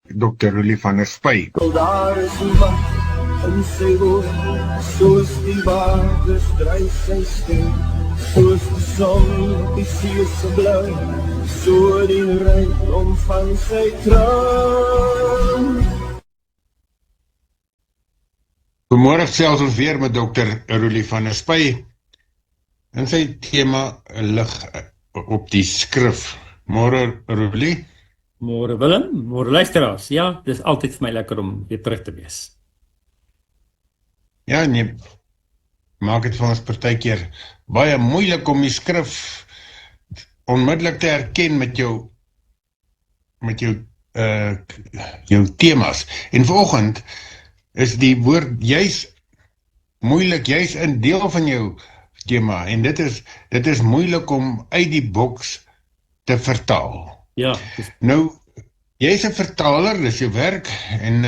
Dr. Rulie van der Spy. Daar is een macht in sy woord, soos die waters dryf sy stem, soos die son op die see se blou, so die rykdom van sy trou. Vanmôre selfs ons weer met Dr. Rulie van der Spy en sy tema lig op die skrif. Môre Rulie. Môre Willem, môre luisteraars. Ja, dis altyd vir my lekker om weer terug te wees. Ja, nee, maak dit vir ons partykeer baie moeilik om die skrif onmiddellik te herken met jou temas. En vanoggend is die woord juis moeilik, juis 'n deel van jou tema, en dit is moeilik om uit die boks te vertaal. Ja, Nou, jy is 'n vertaler, dis jou werk, en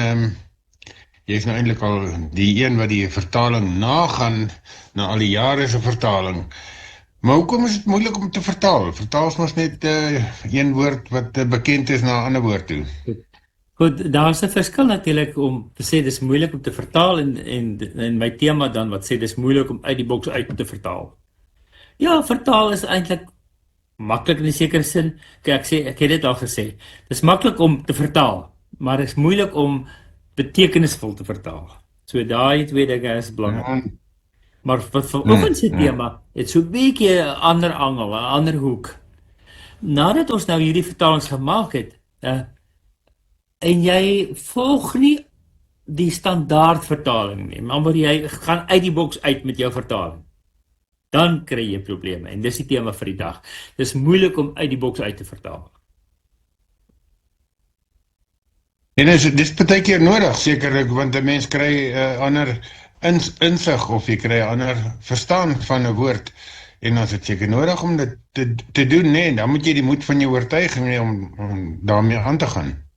jy is nou eintlik al die een wat die vertaling nagaan, na al die jare se vertaling. Maar hoekom is dit moeilik om te vertaal? Vertaal is mos net een woord wat bekend is na 'n ander woord toe. goed, daar's 'n verskil natuurlik om te sê dis moeilik om te vertaal en my tema dan wat sê dis moeilik om uit die boks uit te vertaal. Ja, vertaal is eintlik maklik in 'n sekere sin. Kyk, ek het dit al gesê. Dis maklik om te vertaal, maar dit is moeilik om betekenisvol te vertaal. So daai twee dinge is belangrik. Maar wat vanoggend se tema het so 'n bietjie 'n ander angel, 'n ander hoek. Nadat ons nou hierdie vertalings gemaak het, en jy volg nie die standaard vertaling nie, maar jy gaan uit die boks uit met jou vertaling, dan kry jy probleme, en dis die tema vir die dag. Dis moeilik om uit die boks uit te vertaal. En dis partykeer nodig, sekerlik, want 'n mens kry ander insig, of jy kry ander verstaan van 'n woord, en as dit seker nodig om dit te doen, nee, dan moet jy die moed van jou oortuiging hê om daarmee aan te gaan.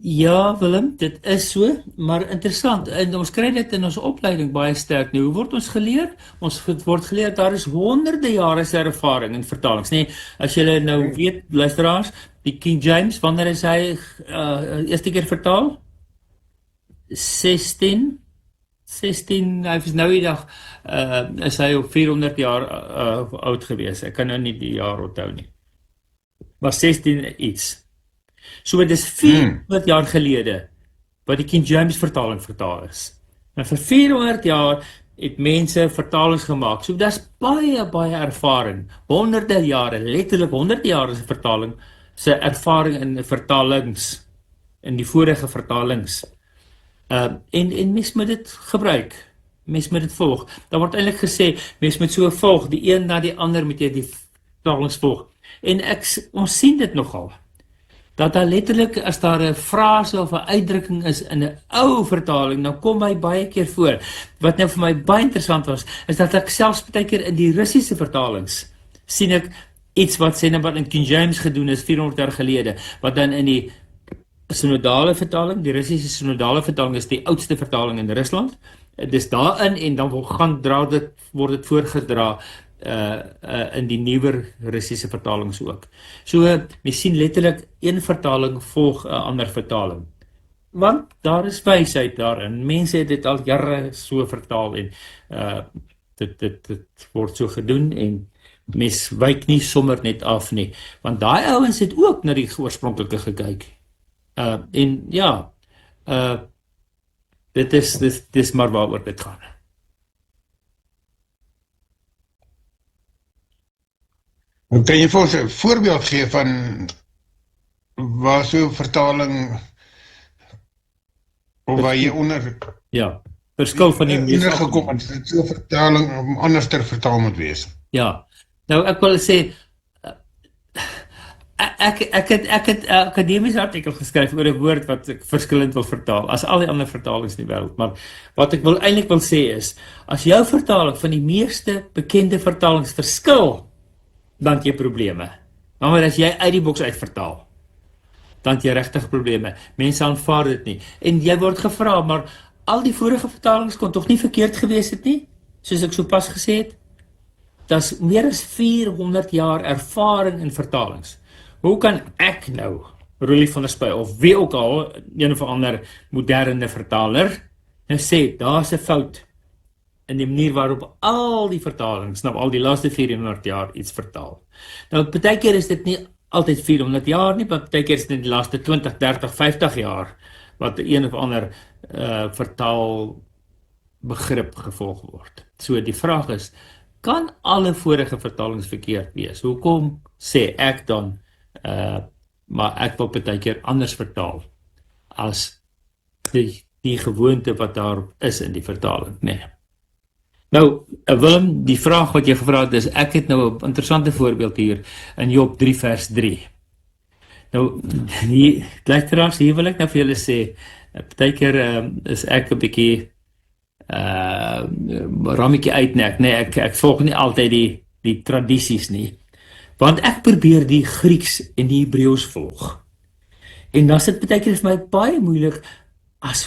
Ja, Willem, dit is so, maar interessant, en ons kry dit in ons opleiding baie sterk. Nou, hoe word ons geleer? Ons word geleer, daar is honderde jare se ervaring in vertalings, nee, as julle nou weet, luisteraars, die King James, wanneer is hy eerste keer vertaal? 16, hy is nou die dag, is hy op 400 jaar oud gewees, ek kan nou nie die jaar onthou nie, maar 16 iets. So dit is 400 jaar gelede wat die King James vertaling vertaal is. En vir 400 jaar het mense vertalings gemaak. So dis baie ervaring. Honderde jare, letterlik honderde jare se vertaling, se ervaring in vertalings, in die vorige vertalings. En mens moet dit gebruik. Mens moet dit volg. Daar word eintlik gesê, mens moet so volg, die een na die ander moet jy die vertalings volg. En ons sien dit nogal. Dat daar letterlik, as daar 'n frase of 'n uitdrukking is in 'n ou vertaling, dan kom hy baie keer voor. Wat nou vir my baie interessant was, is dat ek selfs baie keer in die Russiese vertalings sien ek iets wat sê nou wat in King James gedoen is 400 jaar gelede, wat dan in die synodale vertaling, die Russiese synodale vertaling is die oudste vertaling in Rusland. Dis daarin, en dan word dit voorgedra in die nuwer Russiese vertalings ook. So, mens sien letterlik een vertaling volg 'n ander vertaling. Want daar is wysheid daarin. Mense het dit al jare so vertaal, en dit word so gedoen, en mens wyk nie sommer net af nie. Want daai ouens het ook na die oorspronklike gekyk. En ja, dit is maar waaroor dit gaan. Kan jy vir ons 'n voorbeeld gee van waar so 'n vertaling, of waar jy verskil van die meeste gekom het, dat so 'n vertaling anders ter vertaal moet wees? Ja, nou ek wil sê, ek het 'n akademiese artikel geskryf oor 'n woord wat ek verskillend wil vertaal, as al die ander vertalings in die wêreld, maar wat ek eintlik wil sê is, as jou vertaling van die meeste bekende vertalings verskil, dan het jy probleme. Maar as jy uit die boks uit vertaal, dan het jy regtig probleme. Mense aanvaar dit nie. En jy word gevra, maar al die vorige vertalings kon tog nie verkeerd gewees het nie, soos ek sopas gesê het. Daar's meer as 400 jaar ervaring in vertalings. Hoe kan ek nou Roelie van der Spuy, of wie ook al, een of ander moderne vertaler, en sê, daar's 'n fout in die manier waarop al die vertalings, nou al die laaste 400 jaar iets vertaal. Nou, partykeer is dit nie altyd 400 jaar nie, maar partykeer is dit die laaste 20, 30, 50 jaar, wat een of ander vertaal begrip gevolg word. So die vraag is, kan alle vorige vertalings verkeerd wees? Hoekom sê ek dan, maar ek wil partykeer anders vertaal, as die gewoonte wat daar is in die vertaling, nee. Nou, Willem, die vraag wat jy gevra het is, ek het nou 'n interessante voorbeeld hier, in Job 3 vers 3. Nou, die luisteraars, hier wil ek nou vir julle sê, partykeer is ek 'n bietjie rammetjie uitnek, nee, ek volg nie altyd die tradisies nie, want ek probeer die Grieks en die Hebreëus volg, en dan sit partykeer vir my baie moeilik, as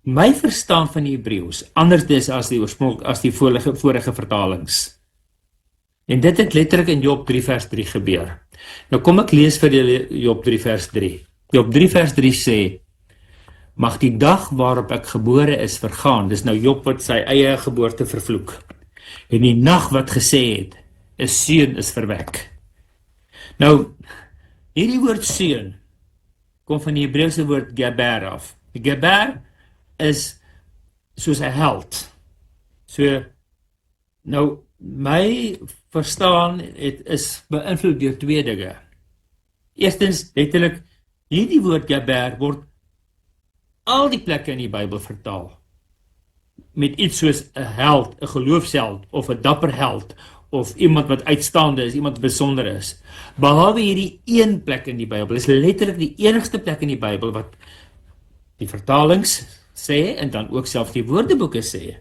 my verstaan van die Hebreëus anders is as die vorige vertalings. En dit het letterlik in Job 3 vers 3 gebeur. Nou kom ek lees vir julle Job 3 vers 3. Job 3 vers 3 sê, mag die dag waarop ek gebore is vergaan. Dis nou Job wat sy eie geboorte vervloek. En die nag wat gesê het, 'n seun is verwek. Nou, hierdie woord seun kom van die Hebreëse woord geber af. Die geber is soos 'n held. So, nou, my verstaan is beïnvloed deur twee dinge. Eerstens, letterlik, hierdie woord geber word al die plekke in die Bybel vertaal met iets soos 'n held, 'n geloofsheld, of 'n dapper held, of iemand wat uitstaande is, iemand wat besonder is. Behalwe hierdie een plek in die Bybel, is letterlik die enigste plek in die Bybel wat die vertalings sê, en dan ook selfs die woordeboeke sê.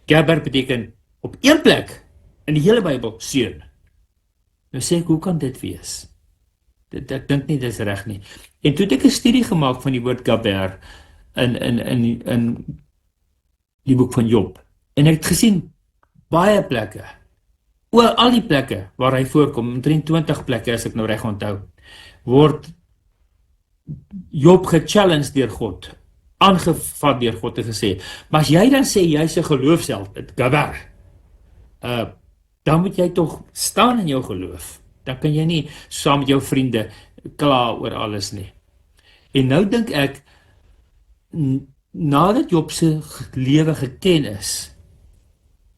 Geber beteken op een plek in die hele Bybel seun. Nou sê ek, hoe kan dit wees? Ek dink nie, dit is reg nie. En toe het ek 'n studie gemaak van die woord geber in die boek van Job. En ek het gesien, baie plekke, oor al die plekke waar hy voorkom, omtrent 20 plekke as ek nou reg onthou, word Job gechallenged deur God, aangevat deur God en gesê, maar as jy dan sê, jy's 'n geloofsheld, het geber, dan moet jy tog staan in jou geloof, dan kan jy nie saam met jou vriende kla oor alles nie. En nou dink ek, nadat Job se lewe geken is,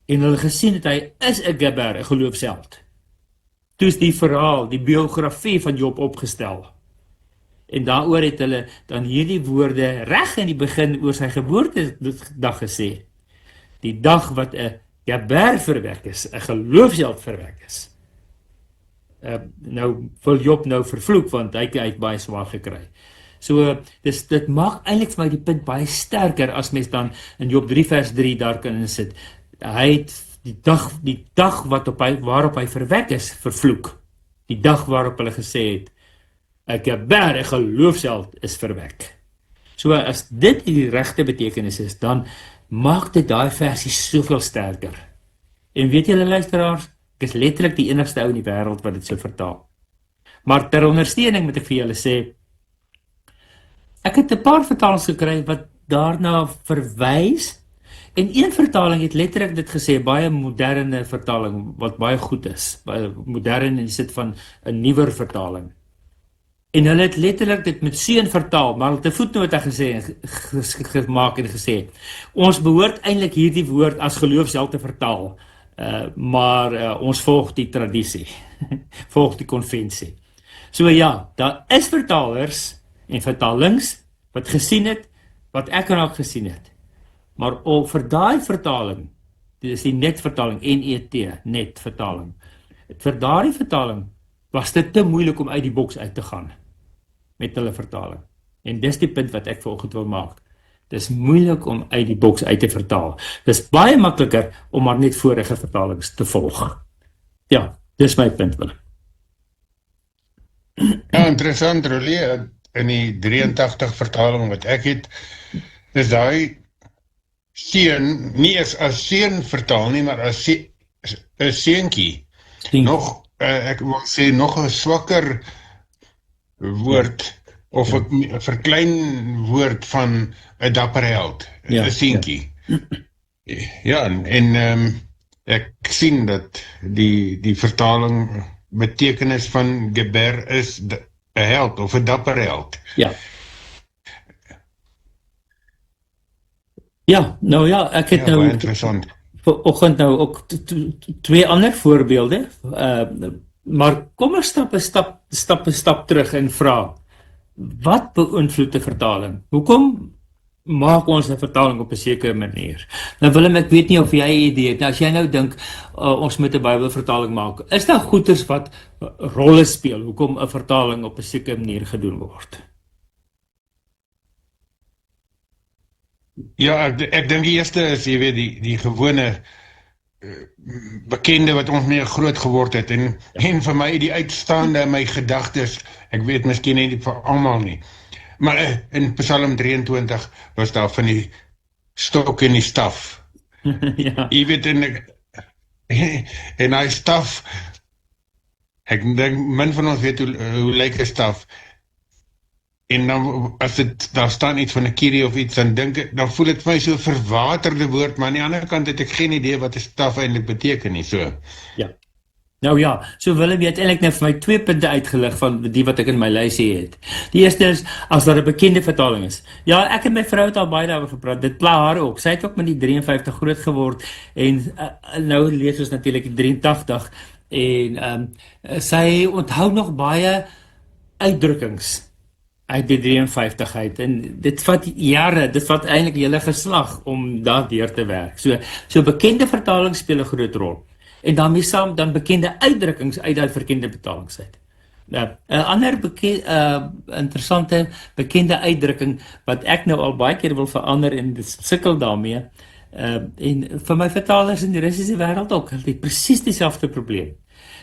en hulle gesien het hy is 'n geber, 'n geloofsheld, toe is die verhaal, die biografie van Job opgestel, en daaroor het hulle dan hierdie woorde reg in die begin oor sy geboortedag gesê, die dag wat 'n geber verwek is, 'n geloofsheld verwek is. Nou wil Job nou vervloek, want hy het baie swaar gekry. So, dit maak eintlik vir my die punt baie sterker, as mens dan in Job 3 vers 3 daar kan insit. Hy het die dag waarop hy verwek is, vervloek. Die dag waarop hulle gesê het, 'n geber, 'n geloofsheld is verwek. So, as dit die regte betekenis is, dan maak dit daai versie soveel sterker. En weet julle luisteraars, ek is letterlik die enigste ou in die wêreld wat dit so vertaal. Maar ter ondersteuning moet ek vir julle sê, ek het 'n paar vertalings gekry wat daarna verwys, en een vertaling het letterlik dit gesê, baie moderne vertaling, wat baie goed is, baie modern in die sin van 'n nuwer vertaling. En hulle het letterlik dit met seun vertaal, maar hulle het 'n voetnoot gemaak en gesê, ons behoort eintlik hierdie woord as geloofsheld te vertaal, maar ons volg die tradisie, volg die konvensie. So ja, daar is vertalers en vertalings wat gesien het, wat ek ook gesien het. Maar vir daai vertaling, dit is die netvertaling, NET, netvertaling, vir daai vertaling was dit te moeilik om uit die boks uit te gaan met hulle vertaling. En dis die punt wat ek vanoggend wil maak. Dis moeilik om uit die boks uit te vertaal. Dis baie makliker om maar net vorige vertalings te volg. Ja, dis my punt, Willem. Ja, interessant, Roelie, in die 83 vertaling wat ek het, is daai seun, nie as seun vertaal nie, maar as 'n seentjie. Nog, ek wil sê, nog 'n swakker woord of 'n verklein woord van 'n dapper held, Ja, 'n seentjie. Ja, en ek sien dat die vertaling betekenis van geber is 'n held of 'n dapper held. ja. Ja, nou ja, ek het Ja, nou baie interessant. vanoggend nou ook twee ander voorbeelde, maar kom ons stap 'n stap terug en vra, wat beïnvloed 'n vertaling? Hoekom maak ons 'n vertaling op 'n sekere manier? Nou Willem, ek weet nie of jy 'n idee het. Nou, as jy nou dink ons moet 'n Bybelvertaling maak, is daar goeters wat rolle speel hoekom 'n vertaling op 'n sekere manier gedoen word? Ja, ek dink die eerste is, jy weet, die gewone bekende wat ons mee groot geword het, en vir my die uitstaande in my gedagtes, ek weet miskien nie vir almal nie, maar in Psalm 23 was daar van die stok en die staf. Ja, Jy weet, en hy staf, ek dink min van ons weet hoe lyk 'n staf. En dan, as daar staan iets van 'n kierie of iets, dan voel dit vir my so 'n verwaterde woord, maar aan die ander kant het ek geen idee wat 'n staf eintlik beteken nie, so. ja. Nou ja, so Willem, jy het eintlik nou vir my 2 punte uitgelig van die wat ek in my lysie het. Die eerste is, as daar 'n bekende vertaling is. Ja, ek en my vrou het al baie daaroor gepraat, dit pla haar ook. Sy het ook met die 53 groot geword, en nou lees ons natuurlik die 83, en sy onthou nog baie uitdrukkings uit die 53 uit, en dit vat jare, dit vat eintlik hele geslag om daar deur te werk. So bekende vertalings speel 'n groot rol. En daarmee saam dan bekende uitdrukkings uit daai verkende vertalings uit. Nou, 'n ander interessante bekende uitdrukking wat ek nou al baie keer wil verander en dit sukkel daarmee, en vir my vertalers in die Russiese wêreld ook, hulle het presies dieselfde probleem.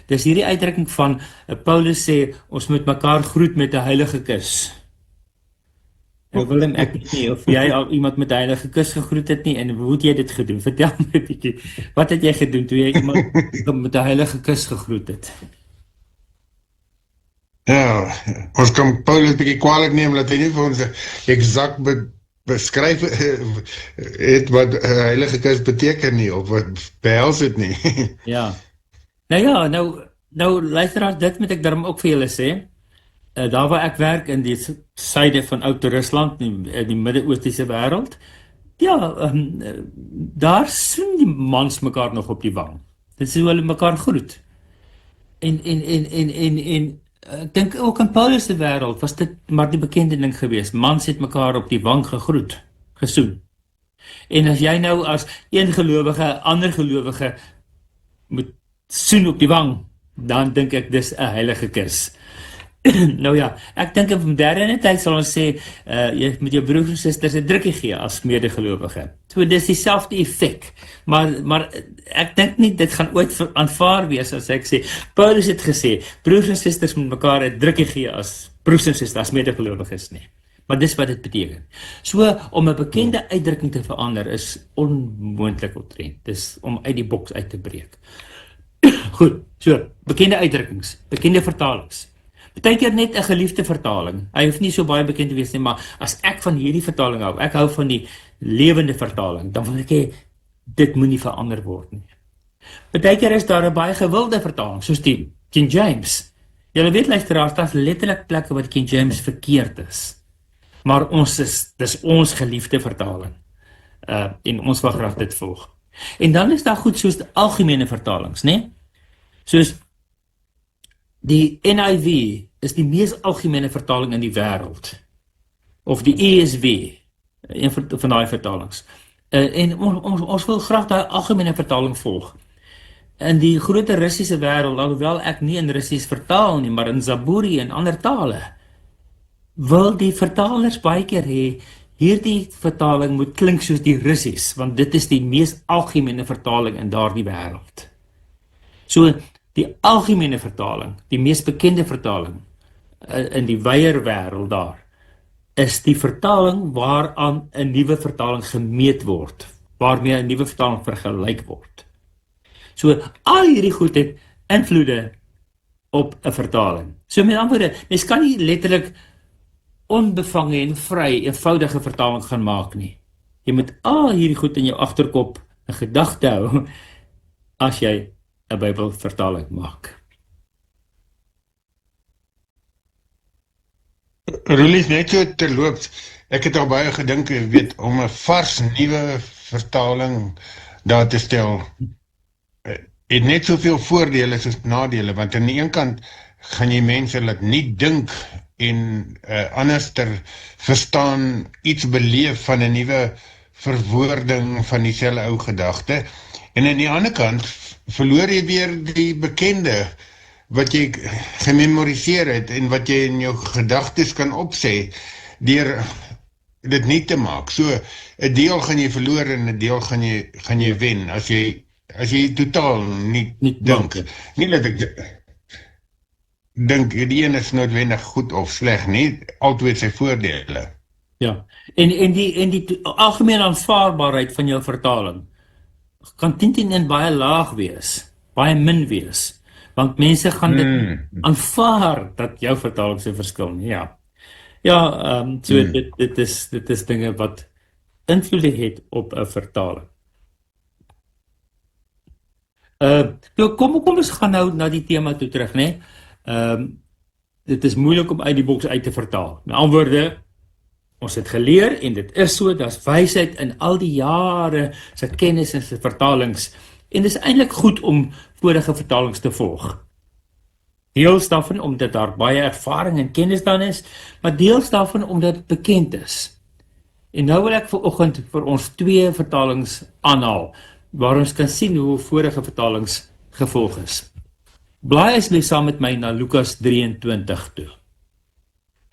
Dis hierdie uitdrukking van Paulus sê ons moet mekaar groet met 'n heilige kus. Nou Willem, ek weet nie of jy al iemand met 'n heilige kus gegroet het nie, en hoe het jy dit gedoen? Vertel my 'n bietjie. Wat het jy gedoen toe jy iemand met 'n heilige kus gegroet het? Ja, ons kan Paulus bietjie kwalijk neem dat hy nie vir ons exact beskryf het wat heilige kus beteken nie, of wat behels het nie. Ja. Nou ja, nou luisteraars, dit moet ek daarom ook vir julle sê. Daar waar ek werk in die suide van Oud-Rusland, in die Midde-Oostiese wêreld, ja, daar soen die mans mekaar nog op die wang. Dit is hoe hulle mekaar groet. En ek dink ook in Paulus se wêreld was dit maar die bekende ding geweest. Mans het mekaar op die wang gegroet, gesoen. En as jy nou as een gelowige, ander gelowige moet soen op die wang, dan dink ek dis 'n heilige kus. Nou ja, ek dink in moderne tyd sal ons sê, jy met jou broers en susters 'n drukkie gee as medegelowige. So dis dieselfde effek. Maar ek dink nie dit gaan ooit aanvaar wees as ek sê, Paulus het gesê, broers en susters moet mekaar 'n drukkie gee as broers en susters, as medegelowiges nie. Maar dis wat dit beteken. So, om 'n bekende uitdrukking te verander is onmoontlik omtrent. Dis om uit die boks uit te breek. Goed, so, bekende uitdrukkings, bekende vertalings. Partykeer net 'n geliefde vertaling. Hy hoef nie so baie bekend te wees nie, maar as ek van hierdie vertaling hou, ek hou van die lewende vertaling, dan wil ek hê, dit moenie verander word nie. Partykeer is daar 'n baie gewilde vertaling, soos die King James. Julle weet luisteraars, daar's letterlik plekke wat King James verkeerd is. Maar dis ons geliefde vertaling. En ons wil graag dit volg. En dan is daar goed soos die algemene vertalings, né? Soos die NIV is die mees algemene vertaling in die wêreld. Of die ESV, een van daai vertalings. En ons wil graag daai algemene vertaling volg. In die groot Russiese wêreld, alhoewel ek nie in Russies vertaal nie, maar in Zaburi en ander tale, wil die vertalers baie keer hê, hierdie vertaling moet klink soos die Russies, want dit is die mees algemene vertaling in daardie wêreld. So, die algemene vertaling, die mees bekende vertaling in die wyeer wêreld daar, is die vertaling waaraan 'n nuwe vertaling gemeet word, waarmee 'n nuwe vertaling vergelyk word. So, al hierdie goed het invloede op 'n vertaling. So met ander woorde, mens kan nie letterlik onbevange en vry eenvoudige vertaling gaan maak nie. Jy moet al hierdie goed in jou agterkop 'n gedagte hou as jy 'n Bybelvertaling maak. Rolies, net so terloops, ek het al baie gedink, jy weet, om 'n vars nuwe vertaling daar te stel, het net soveel voordele soos nadele, want aan die een kant gaan jy mense laat nie dink en anderster verstaan, iets beleef van 'n nuwe verwoording van dieselfde ou gedagte, en aan die ander kant verloor jy weer die bekende wat jy gememoriseer het en wat jy in jou gedagtes kan opsê deur dit nie te maak. So 'n deel gaan jy verloor en 'n deel gaan jy wen as jy totaal nie dink. Nie dat ek dink die een is noodwendig goed of sleg nie, altyd sy voordele. Ja, en die algemene aanvaarbaarheid van jou vertaling kan teen baie laag wees, baie min wees, want mense gaan dit aanvaar dat jou vertaling se verskil nie. So dit is dinge wat invloed het op 'n vertaling. Kom ons gaan nou na die tema toe terug, né? Dit is moeilik om uit die boks uit te vertaal. Met ander woorde, ons het geleer en dit is so, daar's wysheid in al die jare se kennis en se vertalings, en dit is eintlik goed om vorige vertalings te volg. Deels daarvan omdat daar baie ervaring en kennis dan is, maar deels daarvan omdat dit bekend is. En nou wil ek vanoggend vir ons 2 vertalings aanhaal, waar ons kan sien hoe vorige vertalings gevolg is. Blaai asseblief saam met my na Lukas 23 toe.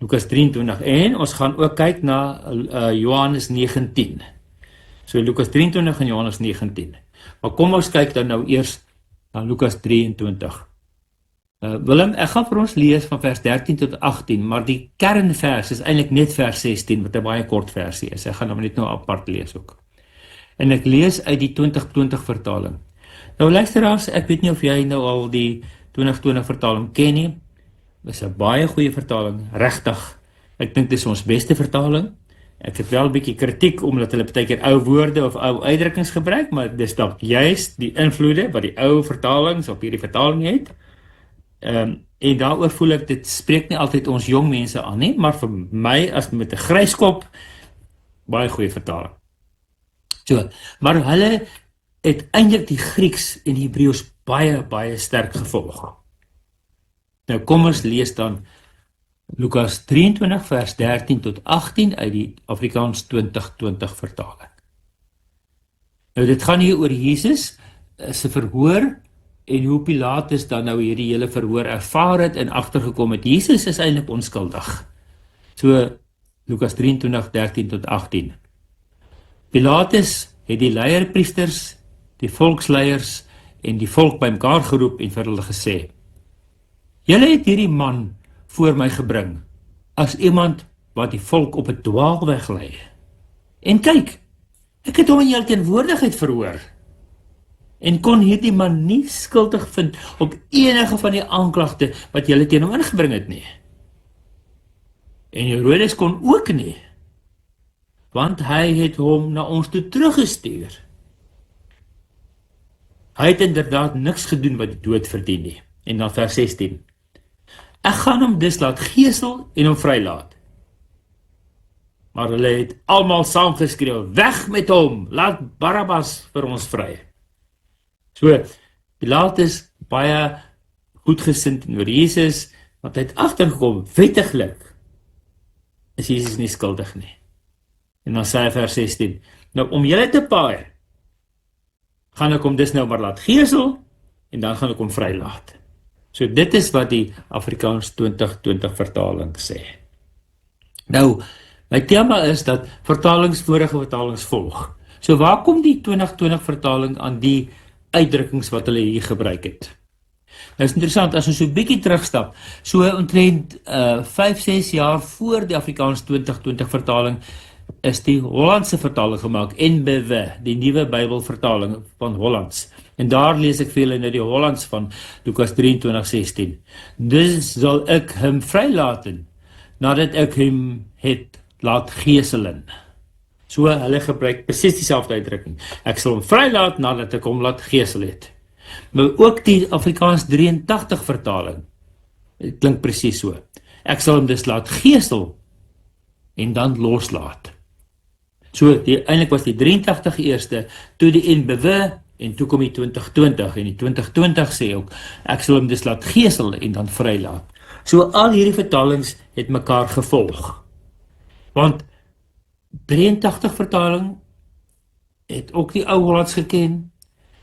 Lukas 23, en ons gaan ook kyk na Johannes 19. So Lukas 23 en Johannes 19. Maar kom ons kyk dan nou eers na Lukas 23. Willem, ek gaan vir ons lees van vers 13 tot 18, maar die kernvers is eintlik net vers 16, wat 'n baie kort versie is. Ek gaan hom net nou apart lees ook. En ek lees uit die 2020 vertaling. Nou luisteraars, ek weet nie of jy nou al die 2020 vertaling ken nie. Dis 'n baie goeie vertaling, regtig. Ek dink dis ons beste vertaling. Ek het wel 'n bietjie kritiek omdat hulle baie keer ou woorde of ou uitdrukkings gebruik, maar dis dalk juist die invloede wat die ou vertalings op hierdie vertaling het. En daaroor voel ek, dit spreek nie altyd ons jong mense aan nie, maar vir my as met 'n grys kop, baie goeie vertaling. So, maar hulle het eintlik die Grieks en Hebreëus baie sterk gevolg. Nou kom ons lees dan Lukas 23 vers 13 tot 18 uit die Afrikaans 2020 vertaling. Nou dit gaan hier oor Jesus se verhoor en hoe Pilatus dan nou hierdie hele verhoor ervaar het en agtergekom het Jesus is eintlik onskuldig. So Lukas 23 13 tot 18. Pilatus het die leierpriesters, die volksleiers en die volk bymekaar geroep en vir hulle gesê: "Julle het hierdie man voor my gebring as iemand wat die volk op 'n dwaalweg lei. En kyk, ek het hom in julle teenwoordigheid verhoor en kon hierdie man nie skuldig vind op enige van die aanklagte wat julle teen hom ingebring het nie. En Herodes kon ook nie, want hy het hom na ons toe teruggestuur. Hy het inderdaad niks gedoen wat die dood verdien nie." En dan vers 16. "Ek gaan hom dus laat gesel en hom vrylaat." Maar hulle het almal saamgeskreeu: "Weg met hom, laat Barabbas vir ons vry." So, Pilatus baie goedgesind oor Jesus, want hy het agtergekom, wettiglik is Jesus nie skuldig nie. En dan sê hy vers 16, "Nou om julle te paai, gaan ek hom dus nou maar laat gesel, en dan gaan ek hom vrylaat." So dit is wat die Afrikaans 2020 vertaling sê. Nou, my tema is dat vertalings vorige vertalings volg. So waar kom die 2020 vertaling aan die uitdrukkings wat hulle hier gebruik het? Nou is interessant, as ons so 'n bietjie terugstap, so omtrent 5-6 jaar voor die Afrikaans 2020 vertaling, is die Hollandse vertaling gemaak, NBW, die nuwe Bybelvertaling van Hollands. En daar lees ek vir julle nou die Hollands van Lukas 23:16. "Dus zal ek hem vrylaten, nadat ek hom het laat geselen. So, hulle gebruik presies dieselfde uitdrukking. Ek sal hom vrylaat nadat ek hom laat gesel het. Maar ook die Afrikaans 83 vertaling, het klink presies so. Ek sal hom dus laat gesel en dan loslaat. So, eintlik was die 83 eerste, toe die NBW, en toe kom die 2020, en die 2020 sê ook, ek sal hom dus laat gesel en dan vrylaat. So, al hierdie vertalings het mekaar gevolg. Want 83 vertaling het ook die ou Hollands geken,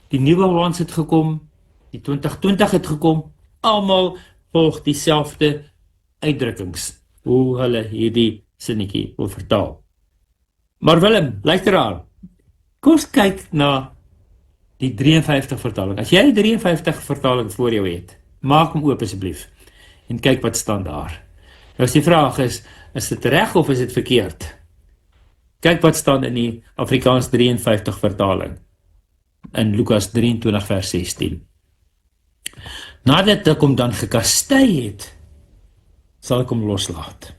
die nuwe Hollands het gekom, die 2020 het gekom, almal volg dieselfde uitdrukkings, hoe hulle hierdie sinnetjie wil vertaal. Maar Willem, luisteraar, kom ons kyk na die 53 vertaling. As jy die 53 vertaling voor jou het, maak hom oop asseblief, en kyk wat staan daar. Nou as die vraag is dit reg of is dit verkeerd? Kyk wat staan in die Afrikaans 53 vertaling, in Lukas 23 vers 16. Nadat ek hom dan gekastei het, sal ek hom loslaat.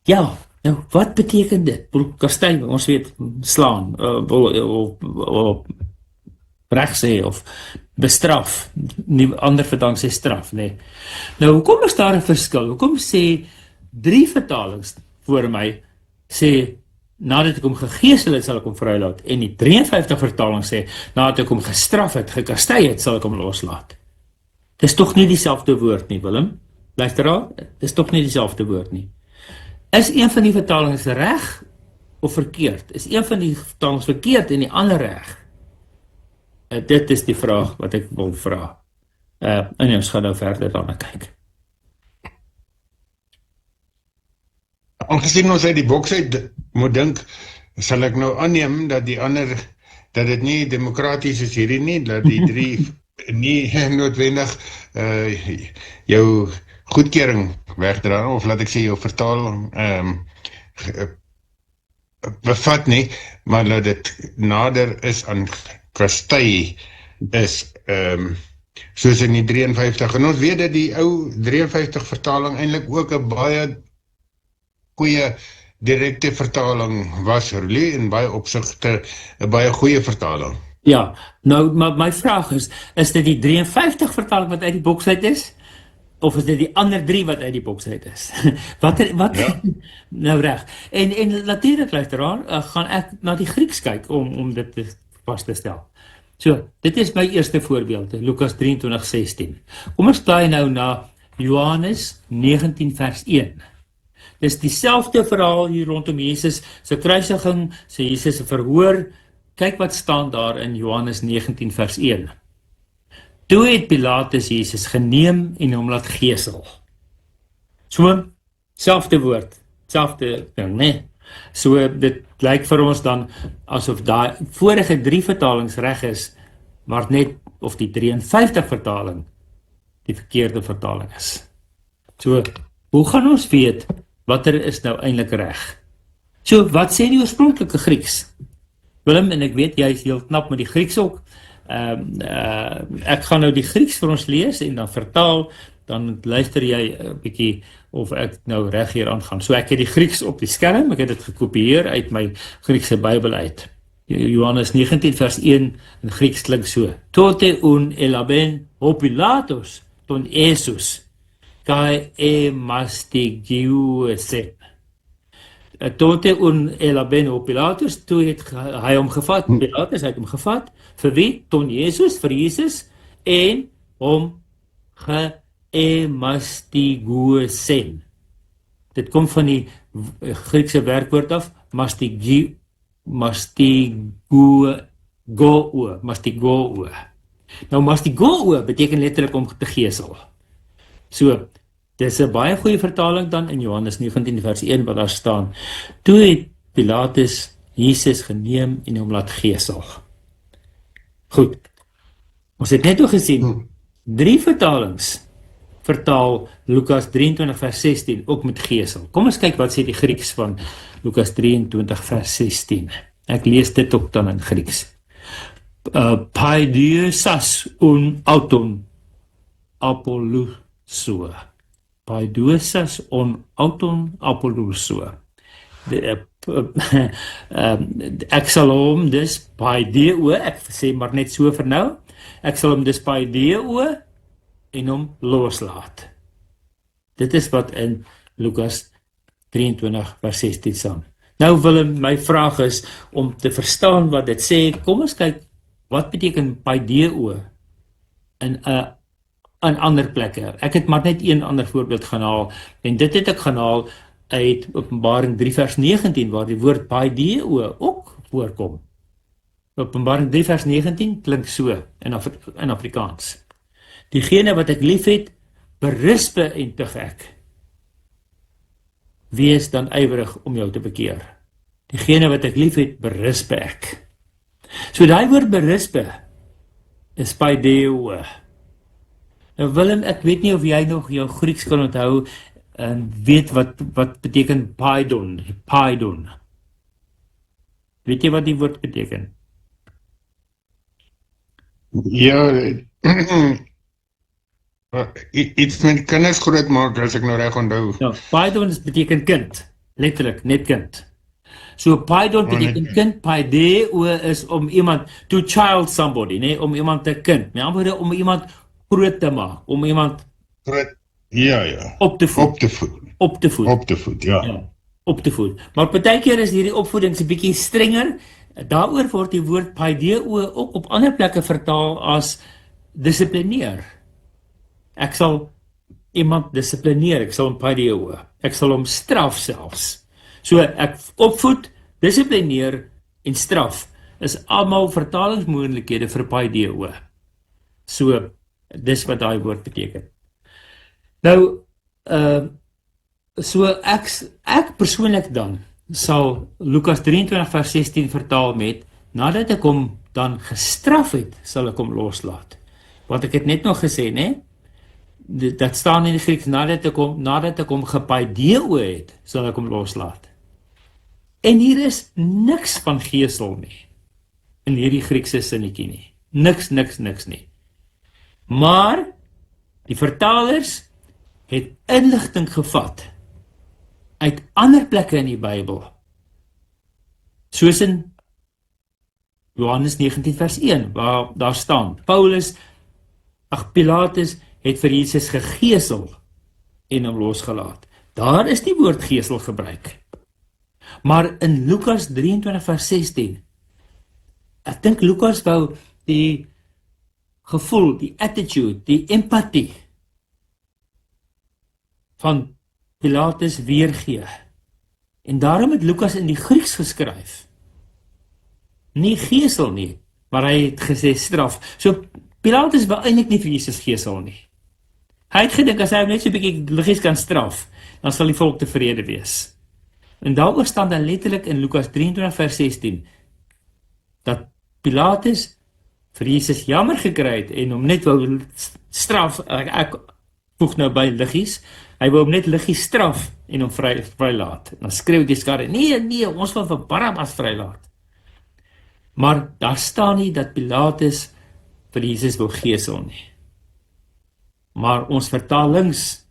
Ja, nou wat beteken dit? Kastei, ons weet, slaan, of reg sê, of bestraf, nie ander vertaling sê straf, nee. Nou, hoekom is daar 'n verskil? Hoekom sê 3 vertalings voor my, sê, nadat ek hom gegesel het, sal ek hom vrylaat, en die 53 vertaling sê, nadat ek hom gestraf het, gekastei het, sal ek hom loslaat. Dis tog nie dieselfde woord nie, Willem? Luisteraar, dis tog nie dieselfde woord nie. Is een van die vertalings reg of verkeerd? Is een van die vertalings verkeerd en die ander reg? Dit is die vraag wat ek wil vra. En ons gaan nou verder daarna kyk. Aangesien ons uit die boks uit moet dink, sal ek nou aanneem dat dit nie demokraties is hierdie nie, dat die 3 nie noodwendig jou goedkeuring wegdra, of laat ek sê jou vertaling bevat nie, maar dat dit nader is aan kastei is, soos in die 53, en ons weet dat die ou 53 vertaling eintlik ook 'n baie goeie direkte vertaling was, in baie opsigte 'n baie goeie vertaling. Ja, nou, maar my vraag is dit die 53 vertaling wat uit die boks uit is? Of is dit die ander 3 wat uit die boks uit is? wat ja. Nou reg. En natuurlik, luisteraar, gaan ek na die Grieks kyk om dit vas te stel. So, dit is my eerste voorbeeld, Lukas 23:16. Kom ons blaai nou na Johannes 19 vers 1. Dis dieselfde verhaal hier rondom Jesus se kruisiging, sy Jesus se verhoor. Kyk wat staan daar in Johannes 19 vers 1. Toe het Pilatus Jesus geneem en hom laat gesel. So, selfde woord, selfde ding, nee. So, dit lyk vir ons dan asof daai vorige 3 vertalings reg is, maar net of die 53 vertaling die verkeerde vertaling is. So, hoe gaan ons weet watter is nou eintlik reg? So, wat sê die oorspronklike Grieks? Willem, en ek weet, jy is heel knap met die Grieks ook. Ek gaan nou die Grieks vir ons lees en dan vertaal, dan luister jy 'n bietjie of ek nou reg hier aangaan. So ek het die Grieks op die skerm, ek het dit gekopieer uit my Griekse Bybel uit. Johannes 19 vers 1 in Grieks klink so. Tote un elaben o Pilatus ton Jesus kai mastigiuese. Tote un elaben o Pilatus, toe het hy hom gevat, Pilatus het hom gevat, vir wie? Ton Jesus, vir Jesus, en hom gemastiguesen. Dit kom van die Griekse werkwoord af, mastigoo. Nou mastigoo beteken letterlik om te gesel. So, dis 'n baie goeie vertaling dan in Johannes 19 vers 1 wat daar staan. Toe het Pilatus Jesus geneem en hom laat gesel. Goed, ons het net ook gesien, 3 vertalings vertaal Lukas 23 vers 16 ook met gesel. Kom ons kyk wat sê die Grieks van Lukas 23 vers 16. Ek lees dit ook dan in Grieks. Paidiosas un auton apolusso. paidosas on auton apolloso. Ek sal hom dus paido, ek sê maar net so vir nou, ek sal hom dus paido en hom loslaat. Dit is wat in Lukas 23 vers 16 staan. Nou Willem, my vraag is om te verstaan wat dit sê. Kom ons kyk, wat beteken paideo in ander plekke. Ek het maar net een ander voorbeeld gaan haal, en dit het ek gaan haal uit Openbaring 3 vers 19, waar die woord paideo ook voorkom. Openbaring 3 vers 19 klink so in Afrikaans. Diegene wat ek lief het, berispe en tug ek. Wees dan ywerig om jou te bekeer. Diegene wat ek lief het, berispe ek. So daai woord berispe is paideo. Nou Willem, ek weet nie of jy nog jou Grieks kan onthou en weet wat beteken paidon. Weet jy wat die woord beteken? Ja, iets met kinders groot maak, as ek nou reg onthou. Nou, paidon beteken kind, letterlik, net kind. So paidon beteken kind, paideo is om iemand, to child somebody, nee, om iemand te kind, met andere woorde, om iemand groot te maak, om iemand groot, ja, op te voed. Ja. Op te voed. Maar partykeer is hierdie opvoeding 'n bietjie strenger. Daaroor word die woord paideo ook op ander plekke vertaal as dissiplineer. Ek sal iemand dissiplineer, ek sal hom paideo, ek sal hom straf selfs. So ek opvoed, dissiplineer en straf is almal vertalingsmoontlikhede vir paideo. So dis wat daai woord beteken. Nou, so ek persoonlik dan sal Lukas 23 vers 16 vertaal met, nadat ek hom dan gestraf het, sal ek hom loslaat. Want ek het net nog gesê, né? Dat staan in die Grieks, nadat ek hom gepaideo het, sal ek hom loslaat. En hier is niks van gesel nie, in hierdie Griekse sinnetjie nie. Niks nie. Maar, die vertalers het inligting gevat uit ander plekke in die Bybel, soos in Johannes 19 vers 1, waar daar staan, Pilatus het vir Jesus gegeesel en hom losgelaat. Daar is die woord geesel gebruik. Maar in Lukas 23 vers 16, ek dink Lukas wou die gevoel, die attitude, die empathie van Pilatus weergee. En daarom het Lukas in die Grieks geskryf. Nie geesel nie, maar hy het gesê straf. So Pilatus wou eintlik nie vir Jesus geesel nie. Hy het gedink as hy hom net so 'n bietjie liggies kan straf, dan sal die volk tevrede wees. En daaroor staan dan letterlik in Lukas 23 vers 16 dat Pilatus vir Jesus jammer gekry het en hom net wou straf, ek voeg nou by liggies, hy wou hom net liggies straf en hom vrylaat. Dan skreeu die skare, nee, ons wil vir Barabbas vrylaat. Maar daar staan nie dat Pilatus vir Jesus wou geesel nie. Maar ons vertalings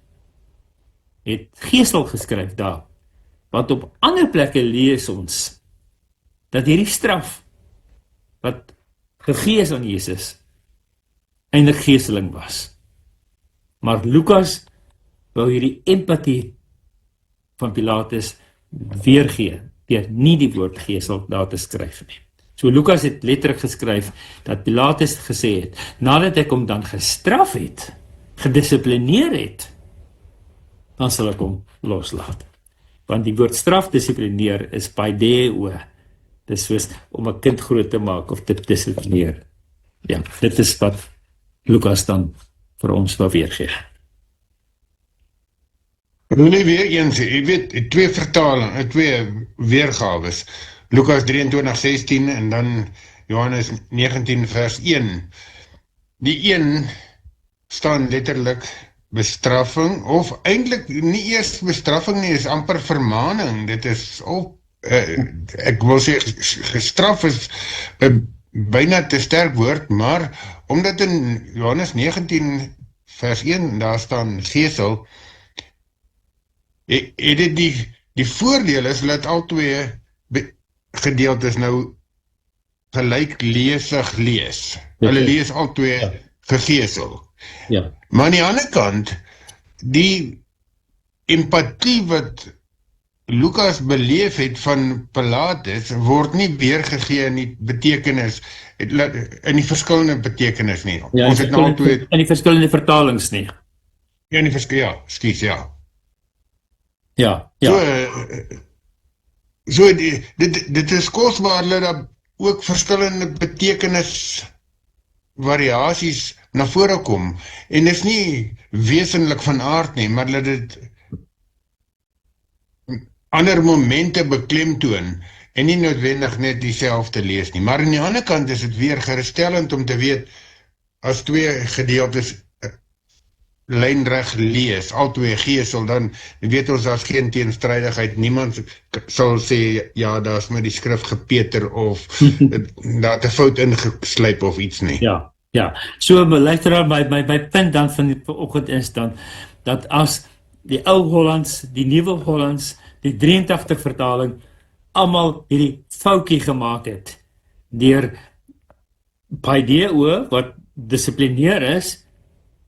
het geesel geskryf daar, want op ander plekke lees ons dat hierdie straf wat gegee is aan Jesus eintlik geeseling was. Maar Lukas wou hierdie empathie van Pilatus weergee deur nie die woord geesel daar te skryf nie. So Lukas het letterlik geskryf dat Pilatus gesê het, nadat ek hom dan gestraf het, gedissiplineer het, dan sal ek hom loslaat. Want die woord straf dissiplineer is paideo. Dis soos om 'n kind groot te maak of te dissiplineer. Ja, dit is wat Lukas dan vir ons wil weergee. Nee, weer eens, jy weet, twee vertalings, twee weergawes. Lukas 23:16 en dan Johannes 19 vers 1. Die een staan letterlik bestraffing, of eintlik nie eers bestraffing nie, is amper vermaning. Dit is ook, ek wil sê, gestraf is byna te sterk woord, maar omdat in Johannes 19 vers 1 daar staan geesel, het dit die voordeel is dat al twee gedeeltes nou gelyklesig lees. Hulle lees al twee gegeesel. Ja. Maar aan die ander kant, die empatie wat Lukas beleef het van Pilatus, word nie weergegee in die betekenis, in die verskillende betekenis nie. Ja, Ons het nou al twee, in die verskillende vertalings nie. ja, in die ekskuus, ja. Ja, So, ja, so dit is kosbaar dat daar ook verskillende betekenis variasies na vore kom. En dit is nie wesenlik van aard nie, maar dat dit ander momente beklemtoon en nie noodwendig net dieselfde lees nie. Maar aan die ander kant is dit weer geruststellend om te weet, as twee gedeeltes lynreg lees, al twee geesel, dan weet ons daar's geen teenstrydigheid. Niemand sal sê, ja, daar's met die skrif gepeter of daar 'n fout ingeslyp of iets nie. ja, ja. So, luisteraar, my punt dan van die oggend is dan, dat as die ou Hollands, die nuwe Hollands, die 83 vertaling, almal hierdie foutjie gemaak het, deur Paideo, wat dissiplineer is,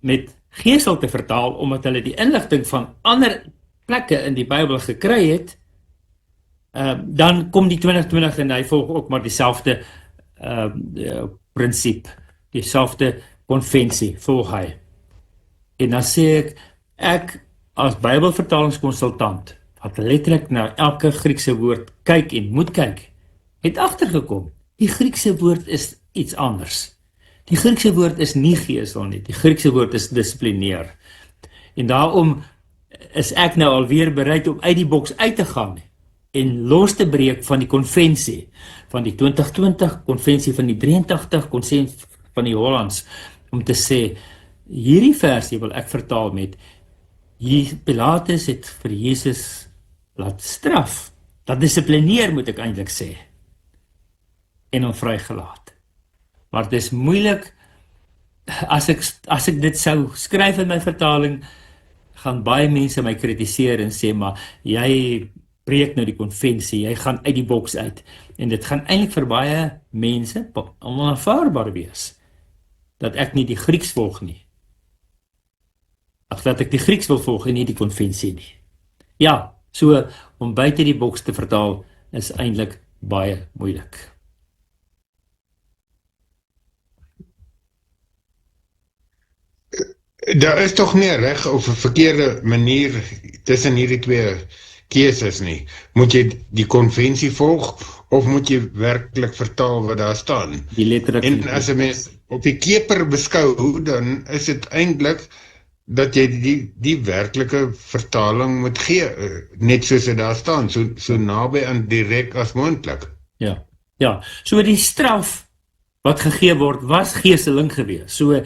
met geesel te vertaal, omdat hulle die inligting van ander plekke in die Bybel gekry het, dan kom die 2020 en hy volg ook maar dieselfde prinsip, dieselfde konvensie volg hy. En dan sê ek as Bybelvertalingskonsultant, wat letterlik na elke Griekse woord kyk en moet kyk, het agtergekom, die Griekse woord is iets anders. Die Griekse woord is nie geesel nie, die Griekse woord is dissiplineer. En daarom is ek nou alweer bereid om uit die boks uit te gaan en los te breek van die konvensie, van die 2020, konvensie van die 83, konvensie van die Hollands, om te sê, hierdie versie wil ek vertaal met, Pilatus het vir Jesus laat straf, laat dissiplineer moet ek eintlik sê, en hom vrygelaat. Maar dit is moeilik, as ek dit sou skryf in my vertaling, gaan baie mense my kritiseer en sê, maar jy breek nou die konvensie, jy gaan uit die boks uit, en dit gaan eintlik vir baie mense onaanvaarbaar wees, dat ek nie die Grieks volg nie, of dat ek die Grieks wil volg en nie die konvensie nie. Ja, so, om buite die boks te vertaal, is eintlik baie moeilik. Daar is tog nie 'n reg of 'n verkeerde manier tussen hierdie twee keuses nie. Moet jy die konvensie volg, of moet jy werklik vertaal wat daar staan? Die letterlik. En as 'n mens op die keper beskou, dan is dit eintlik dat jy die werklike vertaling moet gee, net soos dit daar staan, so naby aan direk as moontlik. Ja, ja. So die straf wat gegee word, was geeseling gewees. So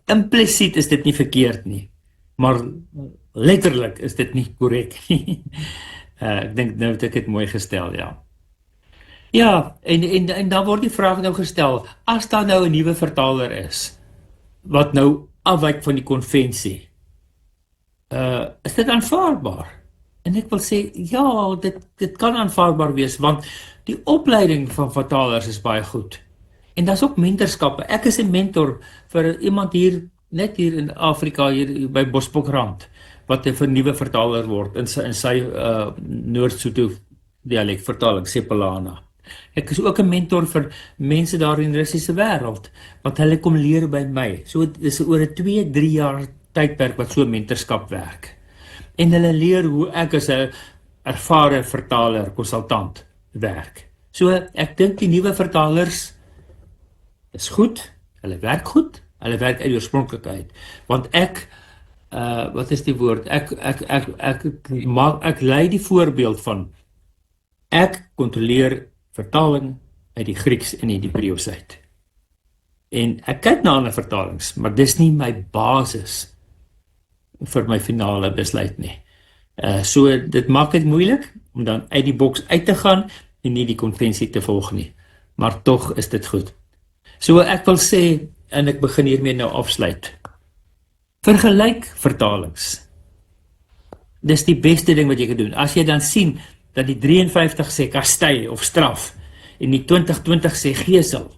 implisiet is dit nie verkeerd nie, maar letterlik is dit nie korrek nie. Ek dink nou het ek dit mooi gestel, ja. Ja, en dan word die vraag nou gestel, as daar nou 'n nuwe vertaler is, wat nou afwyk van die konvensie, is dit aanvaarbaar? En ek wil sê, ja, dit kan aanvaarbaar wees, want die opleiding van vertalers is baie goed. En daar's ook mentorskappe. Ek is 'n mentor vir iemand net hier in Afrika, hier by Bosbokrand, wat 'n vernuwe vertaler word in sy Noord-Sotho dialek vertaling, Sepelana. Ek is ook 'n mentor vir mense daar in die Russiese wêreld, wat hulle kom leer by my. So dis oor 'n 2-3 jaar tydperk wat so mentorskap werk. En hulle leer hoe ek as 'n ervare vertaler, konsultant werk. So ek dink die nuwe vertalers is goed, hulle werk goed, hulle werk uit die oorspronklikheid. Want ek, wat is die woord? Ek lei die voorbeeld van, ek kontroleer vertaling uit die Grieks en die Hebreëus uit. En ek kyk na ander vertalings, maar dis nie my basis vir my finale besluit nie. So dit maak dit moeilik om dan uit die boks uit te gaan en nie die konvensie te volg nie. Maar tog is dit goed. So ek wil sê, en ek begin hiermee nou afsluit, vergelyk vertalings. dis die beste ding wat jy kan doen. As jy dan sien dat die 53 sê kastei of straf en die 2020 sê gesel,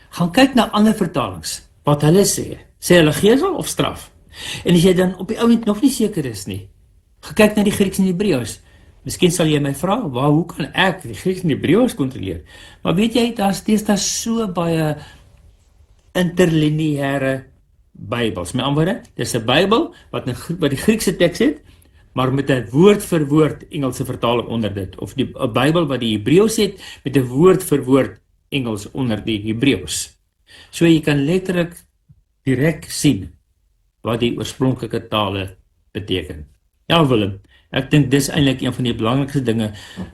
gaan kyk na ander vertalings, wat hulle sê. Sê hulle gesel of straf? En as jy dan op die ouend nog nie seker is nie, gaan kyk na die Grieks en die Hebreëus. Miskien sal jy my vra, hoe kan ek die Grieks en die Hebreëus kontroleer? Maar weet jy, daar so baie interlineêre Bybels. Met ander woorde, dis 'n Bybel wat die Griekse teks het, maar met 'n woord vir woord Engelse vertaling onder dit, of 'n Bybel wat die Hebreëus het met 'n woord vir woord Engels onder die Hebreëus. So jy kan letterlik direk sien wat die oorspronklike tale beteken. Ja, Willem, ek dink dis eintlik een van die belangrikste dinge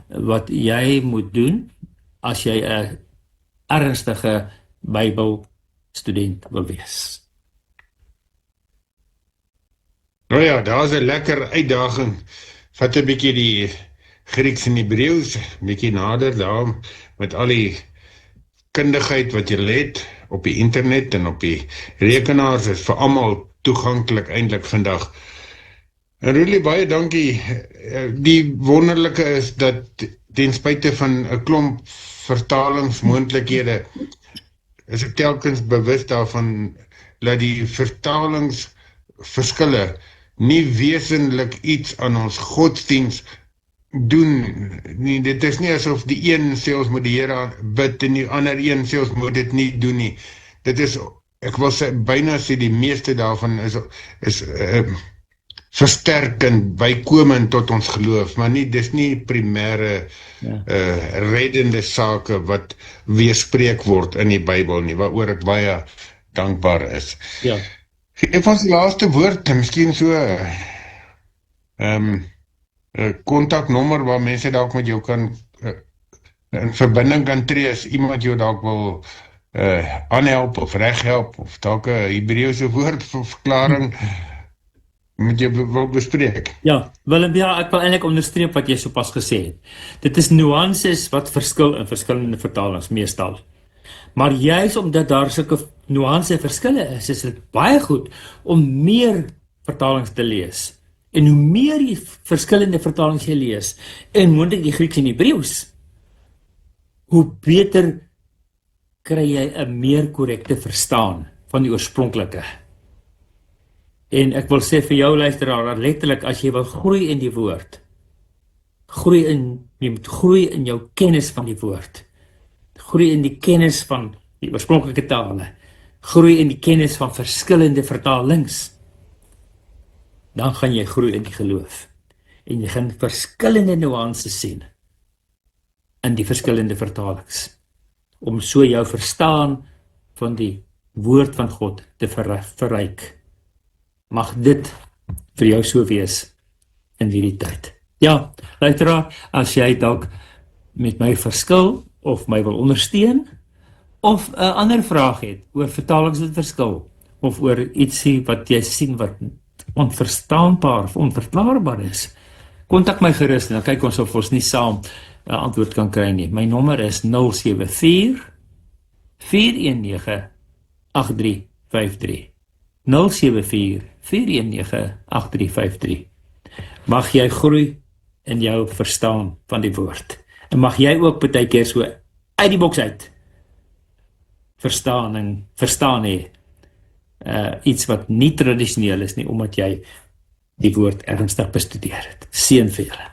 wat jy moet doen as jy 'n ernstige Bybelstudent wil wees. Nou ja, daar is 'n lekker uitdaging. Vat 'n bietjie die Grieks en Hebreëus, bietjie nader daar met al die kundigheid wat jy het op die internet en op die rekenaars, is vir almal toeganklik eintlik vandag. En Rulie, baie dankie. Die wonderlike is dat ten spyte van 'n klomp vertalingsmoontlikhede is ek telkens bewus daarvan dat die vertalingsverskille nie wesenlik iets aan ons godsdiens doen nie. Dit is nie asof die een sê ons moet die Here bid en die ander een sê ons moet dit nie doen nie. Dit is, ek wil sê, byna sê die meeste daarvan is versterkend, bykomend tot ons geloof, maar dis nie primêre reddende sake wat weerspreek word in die Bybel nie, waaroor ek baie dankbaar is. Ja. Een van die laaste woord, miskien so 'n kontaknommer waar mense dalk met jou kan in verbinding kan tree as iemand jou dalk wil aanhelp of reghelp of dalk 'n Hebreëse woord vir verklaring met jou wil bespreek. Ja, Willem, ja, ek wil eintlik onderstreep wat jy sopas gesê het. Dit is nuances wat verskil in verskillende vertalings meestal. Maar juis omdat daar sulke nuance verskille is dit baie goed om meer vertalings te lees. En hoe meer jy verskillende vertalings jy lees, en moontlik die Grieks en Hebreëus, hoe beter kry jy 'n meer korrekte verstaan van die oorspronklike. En ek wil sê vir jou luisteraar, letterlik as jy wil groei in die woord, jy moet groei in jou kennis van die woord, groei in die kennis van die oorspronklike tale, groei in die kennis van verskillende vertalings, dan gaan jy groei in die geloof. En jy gaan verskillende nuances sien in die verskillende vertalings, om so jou verstaan van die woord van God te verryk. Mag dit vir jou so wees in hierdie tyd. Ja, luisteraar, as jy dalk met my verskil of my wil ondersteun, of 'n ander vraag het oor vertalings wat verskil, of oor ietsie wat jy sien wat onverstaanbaar of onverklaarbaar is, kontak my gerus en dan kyk ons of ons nie saam 'n antwoord kan kry nie. My nommer is 074 419 8353. 074 419 8353. Mag jy groei in jou verstaan van die woord. En mag jy ook baie keer so uit die boks uit verstaan hê. Iets wat nie tradisioneel is nie, omdat jy die woord ernstig bestudeer het. Seën vir julle.